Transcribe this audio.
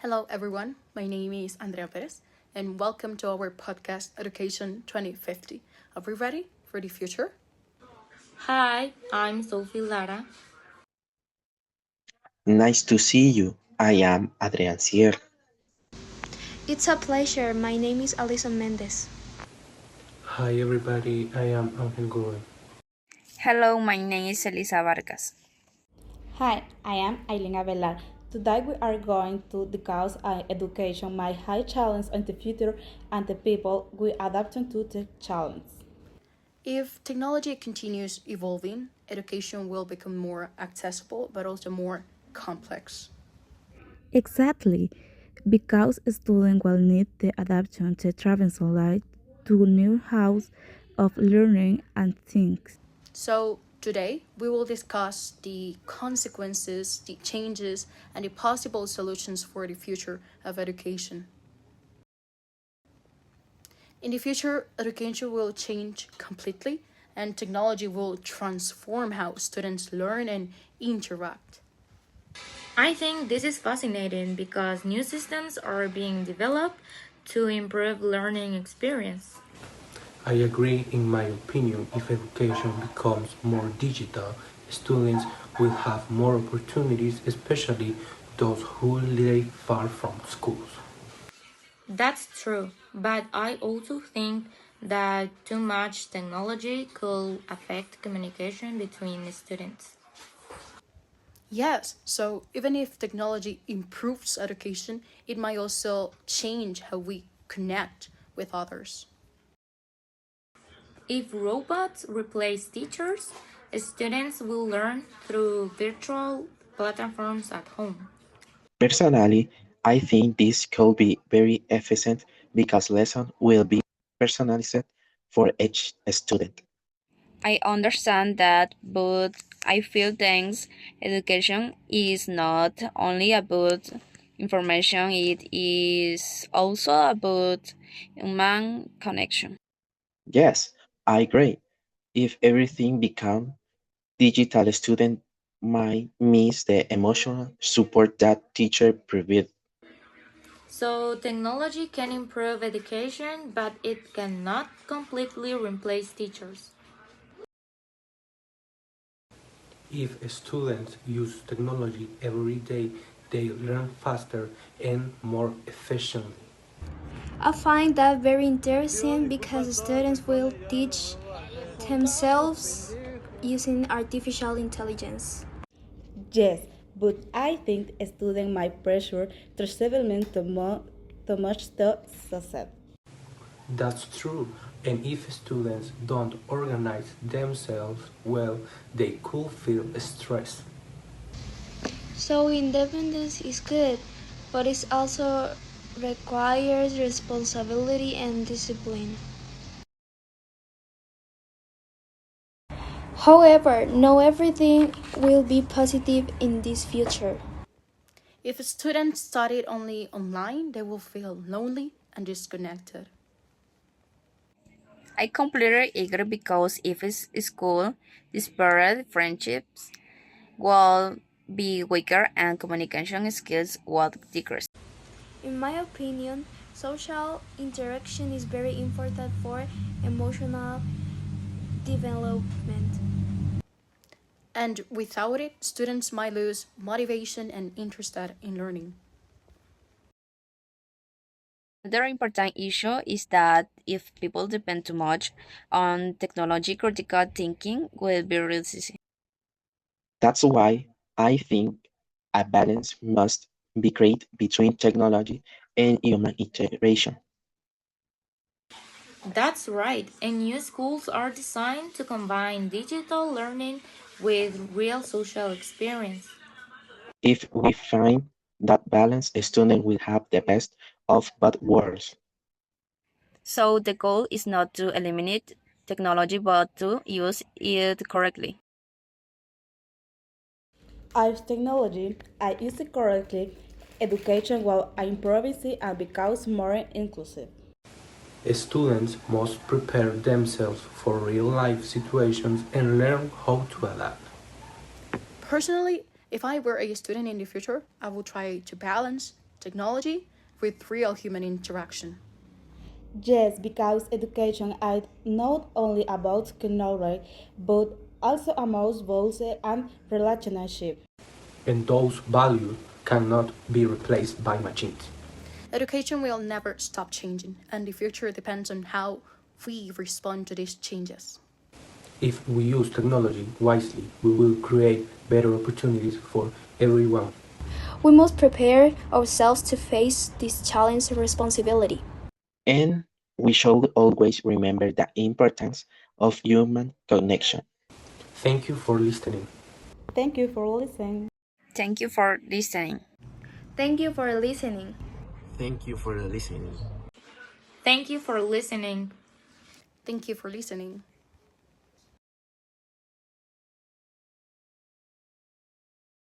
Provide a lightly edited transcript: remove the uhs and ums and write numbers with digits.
Hello, everyone. My name is Andrea Pérez, and welcome to our podcast, Education 2050. Are we ready for the future? Hi, I'm Sophie Lara. Nice to see you. I am Adrian here. It's a pleasure. My name is Allyson Mendez. Hi everybody, I am Godoy. Hello, my name is Elisa Vargas. Hi, I am Aylin Avelar. Today we are going to discuss education, my high challenge in the future, and the people we adapt to the challenge. If technology continues evolving, education will become more accessible but also more complex. Exactly, because students will need the adaptation to translate to new ways of learning and things. So, today we will discuss the consequences, the changes, and the possible solutions for the future of education. In the future, education will change completely, and technology will transform how students learn and interact. I think this is fascinating because new systems are being developed to improve learning experience. I agree. In my opinion, if education becomes more digital, students will have more opportunities, especially those who live far from schools. That's true, but I also think that too much technology could affect communication between students. Yes, so even if technology improves education, it might also change how we connect with others. If robots replace teachers, students will learn through virtual platforms at home. Personally, I think this could be very efficient because lessons will be personalized for each student. I understand that, but I feel things education is not only about information, it is also about human connection. Yes, I agree. If everything become digital, student might miss the emotional support that teacher provide. So, technology can improve education, but it cannot completely replace teachers. If students use technology every day, they learn faster and more efficiently. I find that very interesting because students will teach themselves using artificial intelligence. Yes, but I think students might pressure their settlement too much to success. That's true, and if students don't organize themselves well, they could feel stressed. So independence is good, but it also requires responsibility and discipline. However, not everything will be positive in this future. If students study only online, they will feel lonely and disconnected. I completely agree because if it's school, disparate friendships will be weaker and communication skills will decrease. In my opinion, social interaction is very important for emotional development. And without it, students might lose motivation and interest in learning. Another important issue is that if people depend too much on technology, critical thinking will be reduced. That's why I think a balance must be created between technology and human integration. That's right, and new schools are designed to combine digital learning with real social experience. If we find that balance, a student will have the best of both worlds. So the goal is not to eliminate technology but to use it correctly. I use technology, I use it correctly, education will improve and becomes more inclusive. Students must prepare themselves for real-life situations and learn how to adapt. Personally, if I were a student in the future, I would try to balance technology with real human interaction. Yes, because education is not only about knowledge, but also about values and relationship. And those values cannot be replaced by machines. Education will never stop changing, and the future depends on how we respond to these changes. If we use technology wisely, we will create better opportunities for everyone. We must prepare ourselves to face this challenge and responsibility. And we should always remember the importance of human connection. Thank you for listening. Thank you for listening. Thank you for listening. Thank you for listening. Thank you for listening. Thank you for listening. Thank you for listening.